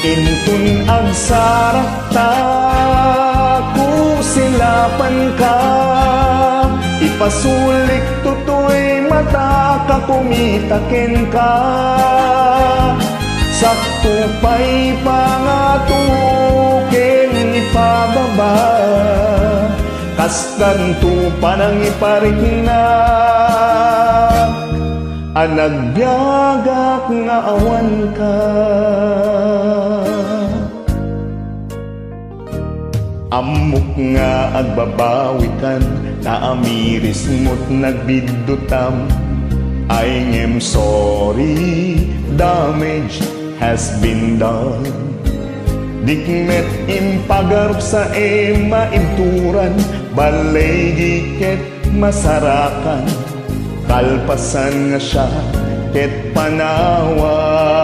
Intun agsarata ku silapan ka, ipasulik tutoy mata ka kumitakin ka. Sakto pa'y pangatukin ipababa, kaskanto panang iparikna. Anagbiagak nga awan ka, amok nga agbabawikan, naamiris mo't nagbidutam. I'm sorry, damage has been done. Dikmet impagarap sa maibturan, balay giket masarakan, kalpasan nga siya ket panawan.